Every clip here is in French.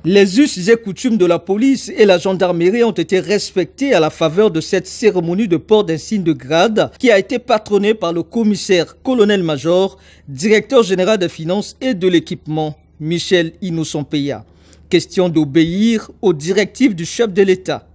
Les us et coutumes de la police et la gendarmerie ont été respectés à la faveur de cette cérémonie de port d'insigne de grade qui a été patronnée par le commissaire colonel-major, directeur général des finances et de l'équipement, Michel Innocent-Peya. Question d'obéir aux directives du chef de l'État.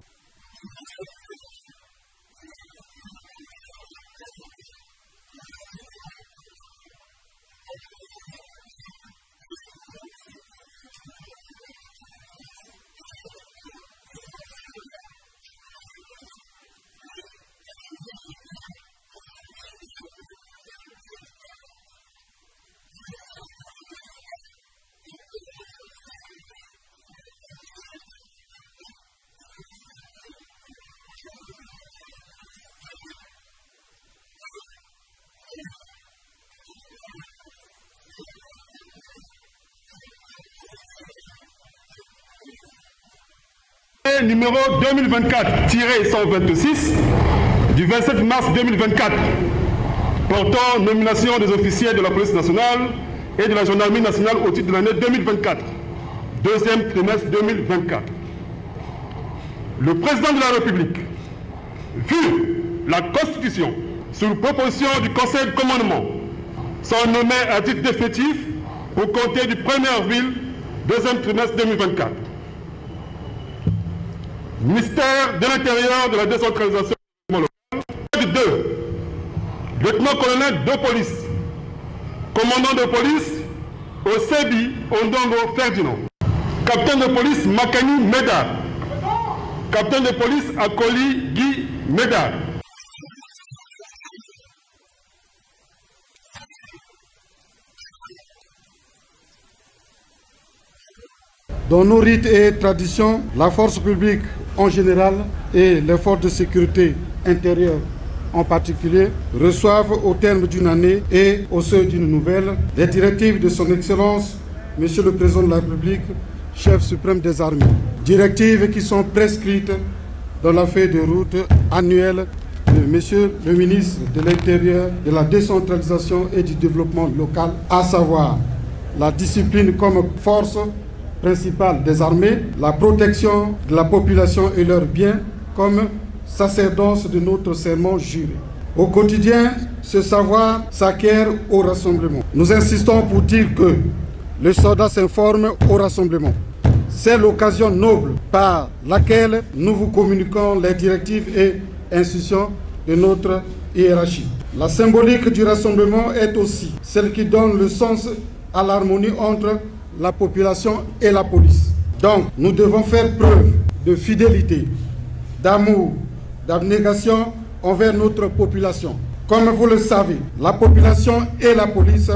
Numéro 2024-126 du 27 mars 2024 portant nomination des officiers de la police nationale et de la gendarmerie nationale au titre de l'année 2024, deuxième trimestre 2024. Le président de la République, vu la Constitution, sur proposition du Conseil de commandement, sont nommés à titre définitif pour compter du 1er avril, deuxième trimestre 2024. Ministère de l'Intérieur, de la décentralisation locale. 2. Lieutenant-colonel de police, commandant de police au CEBI Ondongo Ferdinand. Capitaine de police Makani Médard. Capitaine de police Akoli Guy Médard. Dans nos rites et traditions, la force publique en général et les forces de sécurité intérieure en particulier reçoivent au terme d'une année et au seuil d'une nouvelle les directives de son Excellence, Monsieur le Président de la République, chef suprême des armées. Directives qui sont prescrites dans la feuille de route annuelle de Monsieur le ministre de l'Intérieur, de la décentralisation et du développement local, à savoir la discipline comme force principale des armées, la protection de la population et leurs biens comme sacerdoce de notre serment juré. Au quotidien, ce savoir s'acquiert au rassemblement. Nous insistons pour dire que le soldat s'informe au rassemblement. C'est l'occasion noble par laquelle nous vous communiquons les directives et instructions de notre hiérarchie. La symbolique du rassemblement est aussi celle qui donne le sens à l'harmonie entre la population et la police. Donc, nous devons faire preuve de fidélité, d'amour, d'abnégation envers notre population. Comme vous le savez, la population et la police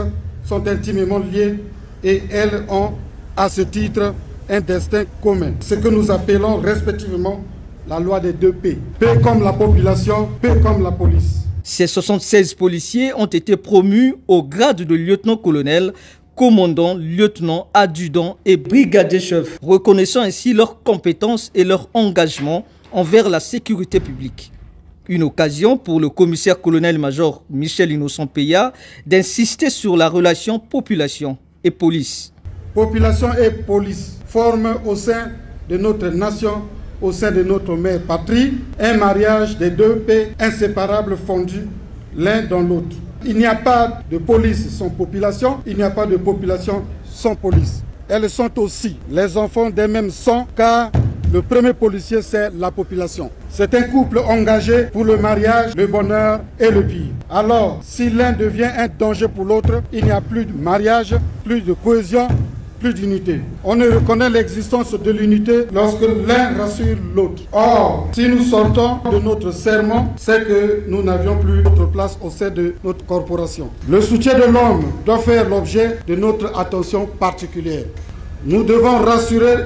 sont intimement liées et elles ont, à ce titre, un destin commun. Ce que nous appelons respectivement la loi des 2 P. P comme la population, P comme la police. Ces 76 policiers ont été promus au grade de lieutenant-colonel, commandant, lieutenant, adjudant et brigadier-chef, reconnaissant ainsi leurs compétences et leur engagement envers la sécurité publique. Une occasion pour le commissaire colonel-major Michel Innocent-Peya d'insister sur la relation population et police. Population et police forment au sein de notre nation, au sein de notre mère patrie, un mariage des 2 P inséparables fondus l'un dans l'autre. Il n'y a pas de police sans population, il n'y a pas de population sans police. Elles sont aussi les enfants des mêmes sangs, car le premier policier, c'est la population. C'est un couple engagé pour le mariage, le bonheur et le pire. Alors, si l'un devient un danger pour l'autre, il n'y a plus de mariage, plus de cohésion, plus d'unité. On ne reconnaît l'existence de l'unité lorsque l'un rassure l'autre. Or, si nous sortons de notre serment, c'est que nous n'avions plus notre place au sein de notre corporation. Le soutien de l'homme doit faire l'objet de notre attention particulière. Nous devons rassurer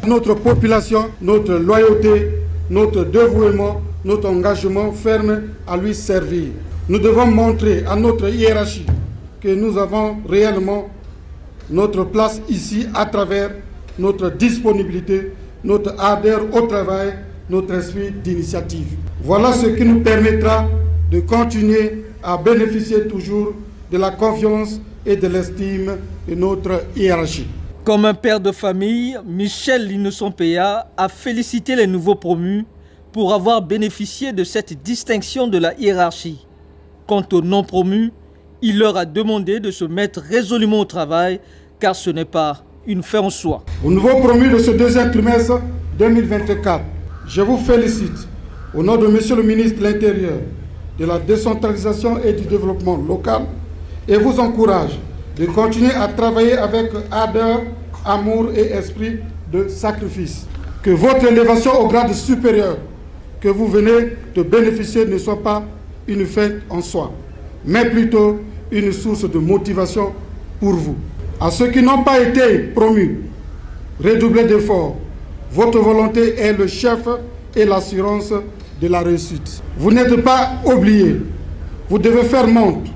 notre population, notre loyauté, notre dévouement, notre engagement ferme à lui servir. Nous devons montrer à notre hiérarchie que nous avons réellement notre place ici à travers notre disponibilité, notre ardeur au travail, notre esprit d'initiative. Voilà ce qui nous permettra de continuer à bénéficier toujours de la confiance et de l'estime de notre hiérarchie. Comme un père de famille, Michel Linosson-Peya a félicité les nouveaux promus pour avoir bénéficié de cette distinction de la hiérarchie. Quant aux non-promus, il leur a demandé de se mettre résolument au travail car ce n'est pas une fin en soi. Aux nouveaux promus de ce deuxième trimestre 2024, je vous félicite au nom de Monsieur le ministre de l'Intérieur, de la décentralisation et du développement local et vous encourage de continuer à travailler avec ardeur, amour et esprit de sacrifice. Que votre élévation au grade supérieur que vous venez de bénéficier ne soit pas une fête en soi, mais plutôt une source de motivation pour vous. À ceux qui n'ont pas été promus, redoublez d'efforts. Votre volonté est le chef et l'assurance de la réussite. Vous n'êtes pas oubliés. Vous devez faire montre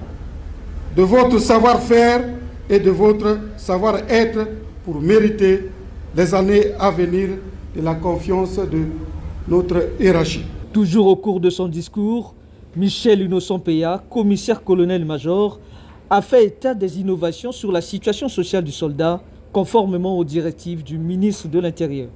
de votre savoir-faire et de votre savoir-être pour mériter les années à venir de la confiance de notre hiérarchie. Toujours au cours de son discours, Michel Linosson-Peya, commissaire-colonel-major, a fait état des innovations sur la situation sociale du soldat, conformément aux directives du ministre de l'Intérieur.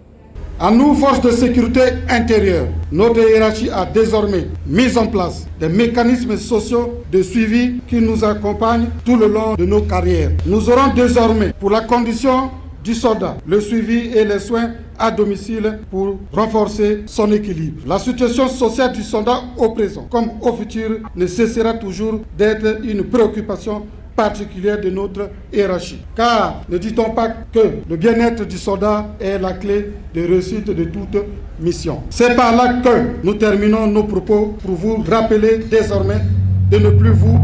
À nous, forces de sécurité intérieure, notre hiérarchie a désormais mis en place des mécanismes sociaux de suivi qui nous accompagnent tout le long de nos carrières. Nous aurons désormais, pour la condition du soldat, le suivi et les soins à domicile pour renforcer son équilibre. La situation sociale du soldat au présent comme au futur ne cessera toujours d'être une préoccupation particulière de notre hiérarchie. Car ne dit-on pas que le bien-être du soldat est la clé de réussite de toute mission. C'est par là que nous terminons nos propos pour vous rappeler désormais de ne plus vous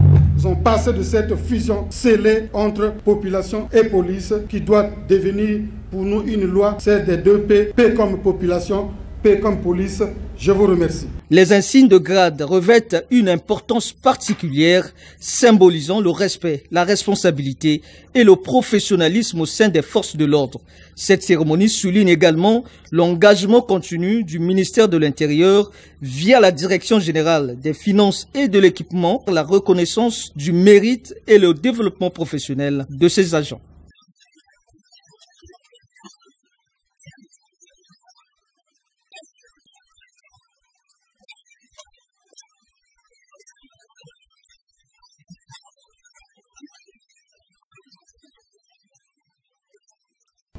en passer de cette fusion scellée entre population et police qui doit devenir pour nous une loi, c'est des deux P, P comme population, P comme police. Je vous remercie. Les insignes de grade revêtent une importance particulière, symbolisant le respect, la responsabilité et le professionnalisme au sein des forces de l'ordre. Cette cérémonie souligne également l'engagement continu du ministère de l'Intérieur via la Direction générale des finances et de l'équipement, la reconnaissance du mérite et le développement professionnel de ses agents.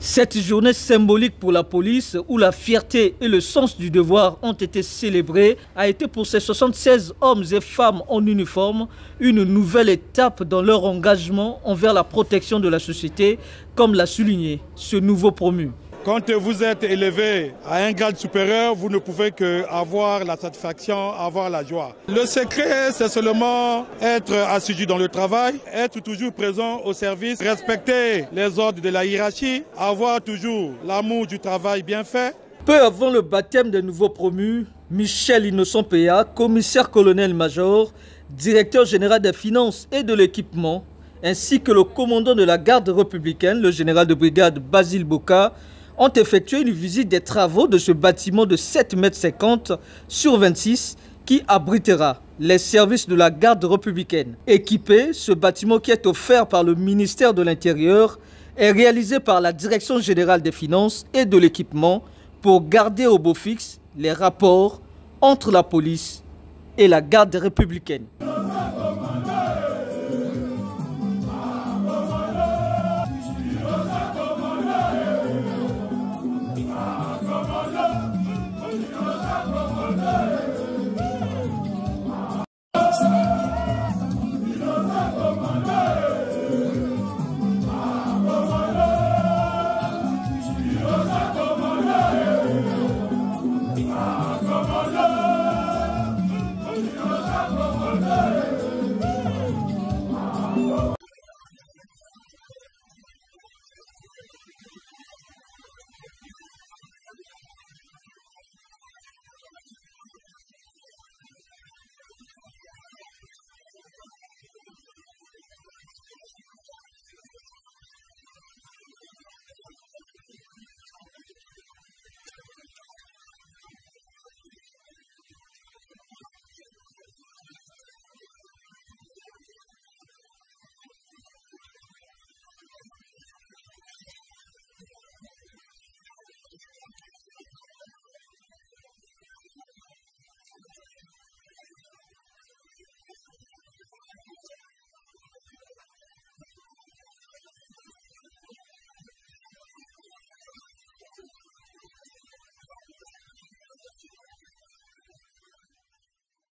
Cette journée symbolique pour la police, où la fierté et le sens du devoir ont été célébrés, a été pour ces 76 hommes et femmes en uniforme une nouvelle étape dans leur engagement envers la protection de la société, comme l'a souligné ce nouveau promu. Quand vous êtes élevé à un grade supérieur, vous ne pouvez qu'avoir la satisfaction, avoir la joie. Le secret, c'est seulement être assidu dans le travail, être toujours présent au service, respecter les ordres de la hiérarchie, avoir toujours l'amour du travail bien fait. Peu avant le baptême des nouveaux promus, Michel Linosson-Peya, commissaire-colonel-major, directeur général des finances et de l'équipement, ainsi que le commandant de la garde républicaine, le général de brigade Basile Boka, ont effectué une visite des travaux de ce bâtiment de 7,50 m sur 26 qui abritera les services de la garde républicaine. Équipé, ce bâtiment qui est offert par le ministère de l'Intérieur est réalisé par la Direction générale des finances et de l'équipement pour garder au beau fixe les rapports entre la police et la garde républicaine. Come on,